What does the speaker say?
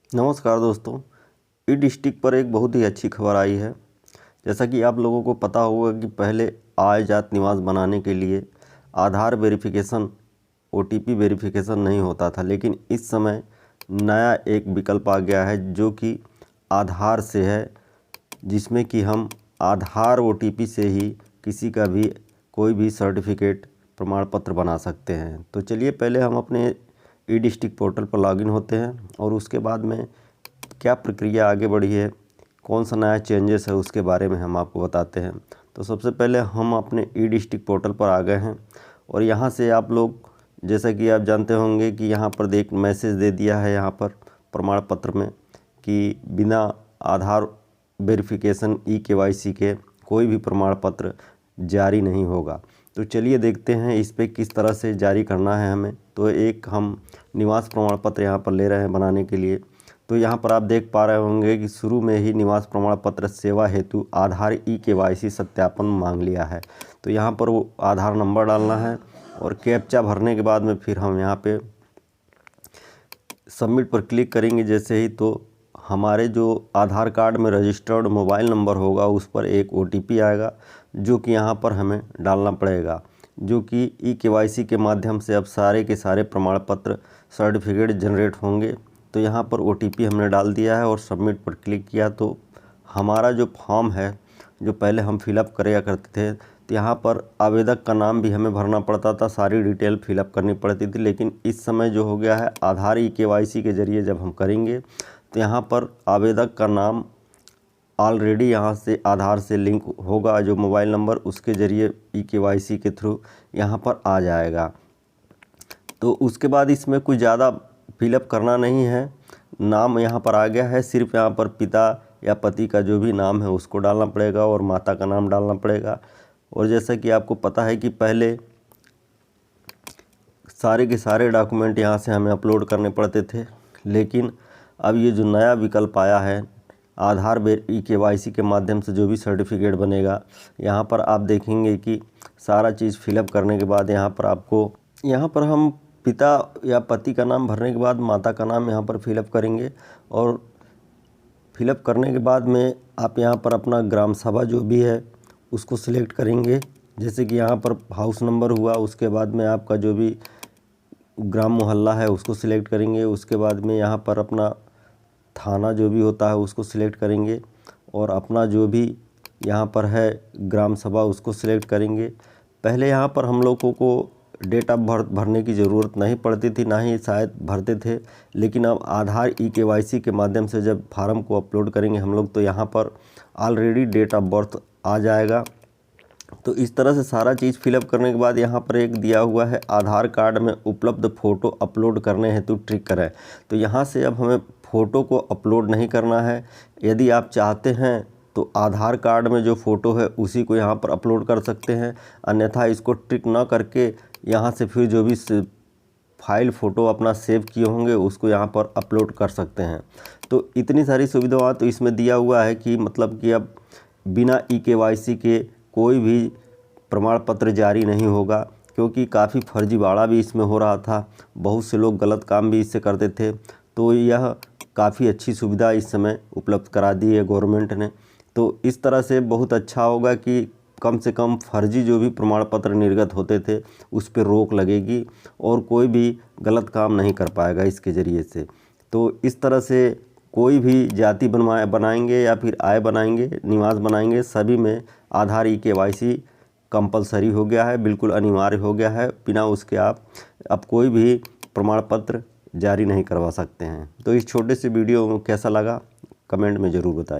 नमस्कार दोस्तों। ई डिस्ट्रिक्ट पर एक बहुत ही अच्छी खबर आई है। जैसा कि आप लोगों को पता होगा कि पहले आय जात निवास बनाने के लिए आधार वेरिफिकेशन ओटीपी वेरिफिकेशन नहीं होता था, लेकिन इस समय नया एक विकल्प आ गया है जो कि आधार से है, जिसमें कि हम आधार ओटीपी से ही किसी का भी कोई भी सर्टिफिकेट प्रमाण पत्र बना सकते हैं। तो चलिए पहले हम अपने ई डिस्ट्रिक्ट पोर्टल पर लॉगिन होते हैं और उसके बाद में क्या प्रक्रिया आगे बढ़ी है, कौन सा नया चेंजेस है, उसके बारे में हम आपको बताते हैं। तो सबसे पहले हम अपने ई डिस्ट्रिक्ट पोर्टल पर आ गए हैं और यहाँ से आप लोग, जैसा कि आप जानते होंगे कि यहाँ पर देख मैसेज दे दिया है यहाँ पर प्रमाण पत्र में कि बिना आधार वेरिफिकेशन ई-केवाईसी के कोई भी प्रमाण पत्र जारी नहीं होगा। तो चलिए देखते हैं इस पे किस तरह से जारी करना है हमें। तो एक हम निवास प्रमाण पत्र यहाँ पर ले रहे हैं बनाने के लिए। तो यहाँ पर आप देख पा रहे होंगे कि शुरू में ही निवास प्रमाण पत्र सेवा हेतु आधार ई-केवाईसी सत्यापन मांग लिया है। तो यहाँ पर वो आधार नंबर डालना है और कैप्चा भरने के बाद में फिर हम यहाँ पे सबमिट पर क्लिक करेंगे। जैसे ही तो हमारे जो आधार कार्ड में रजिस्टर्ड मोबाइल नंबर होगा उस पर एक ओटीपी आएगा जो कि यहाँ पर हमें डालना पड़ेगा, जो कि ई-केवाईसी के माध्यम से अब सारे के सारे प्रमाण पत्र सर्टिफिकेट जनरेट होंगे। तो यहाँ पर ओटीपी हमने डाल दिया है और सबमिट पर क्लिक किया तो हमारा जो फॉर्म है जो पहले हम फिलअप किया करते थे, तो यहाँ पर आवेदक का नाम भी हमें भरना पड़ता था, सारी डिटेल फिलअप करनी पड़ती थी। लेकिन इस समय जो हो गया है आधार ई-केवाईसी के ज़रिए जब हम करेंगे तो यहाँ पर आवेदक का नाम ऑलरेडी यहाँ से आधार से लिंक होगा, जो मोबाइल नंबर उसके ज़रिए ई-केवाईसी के थ्रू यहाँ पर आ जाएगा। तो उसके बाद इसमें कुछ ज़्यादा फिलअप करना नहीं है, नाम यहाँ पर आ गया है, सिर्फ यहाँ पर पिता या पति का जो भी नाम है उसको डालना पड़ेगा और माता का नाम डालना पड़ेगा। और जैसा कि आपको पता है कि पहले सारे के सारे डॉक्यूमेंट यहाँ से हमें अपलोड करने पड़ते थे, लेकिन अब ये जो नया विकल्प आया है आधार ई-केवाईसी के माध्यम से जो भी सर्टिफिकेट बनेगा, यहाँ पर आप देखेंगे कि सारा चीज़ फिलअप करने के बाद यहाँ पर हम पिता या पति का नाम भरने के बाद माता का नाम यहाँ पर फिलअप करेंगे। और फिलअप करने के बाद में आप यहाँ पर अपना ग्राम सभा जो भी है उसको सिलेक्ट करेंगे। जैसे कि यहाँ पर हाउस नंबर हुआ, उसके बाद में आपका जो भी ग्राम मोहल्ला है उसको सिलेक्ट करेंगे। उसके बाद में यहाँ पर अपना थाना जो भी होता है उसको सिलेक्ट करेंगे और अपना जो भी यहाँ पर है ग्राम सभा उसको सिलेक्ट करेंगे। पहले यहाँ पर हम लोगों को डेट ऑफ बर्थ भरने की ज़रूरत नहीं पड़ती थी, ना ही शायद भरते थे, लेकिन अब आधार ई-केवाईसी के माध्यम से जब फार्म को अपलोड करेंगे हम लोग तो यहाँ पर ऑलरेडी डेट ऑफ बर्थ आ जाएगा। तो इस तरह से सारा चीज़ फिलअप करने के बाद यहाँ पर एक दिया हुआ है आधार कार्ड में उपलब्ध फ़ोटो अपलोड करने हेतु ट्रिक करें। तो यहाँ से अब हमें फ़ोटो को अपलोड नहीं करना है। यदि आप चाहते हैं तो आधार कार्ड में जो फ़ोटो है उसी को यहाँ पर अपलोड कर सकते हैं, अन्यथा इसको ट्रिक ना करके यहाँ से फिर जो भी फाइल फ़ोटो अपना सेव किए होंगे उसको यहाँ पर अपलोड कर सकते हैं। तो इतनी सारी सुविधाएं तो इसमें दिया हुआ है कि मतलब कि अब बिना ई-केवाईसी के कोई भी प्रमाण पत्र जारी नहीं होगा, क्योंकि काफ़ी फर्जीवाड़ा भी इसमें हो रहा था, बहुत से लोग गलत काम भी इससे करते थे। तो यह काफ़ी अच्छी सुविधा इस समय उपलब्ध करा दी है गवर्नमेंट ने। तो इस तरह से बहुत अच्छा होगा कि कम से कम फर्जी जो भी प्रमाण पत्र निर्गत होते थे उस पर रोक लगेगी और कोई भी गलत काम नहीं कर पाएगा इसके ज़रिए से। तो इस तरह से कोई भी जाति बनाएंगे या फिर आय बनाएंगे, निवास बनाएंगे, सभी में आधार ई-केवाईसी कंपलसरी हो गया है, बिल्कुल अनिवार्य हो गया है। बिना उसके आप अब कोई भी प्रमाण पत्र जारी नहीं करवा सकते हैं। तो इस छोटे से वीडियो कैसा लगा कमेंट में ज़रूर बताइए।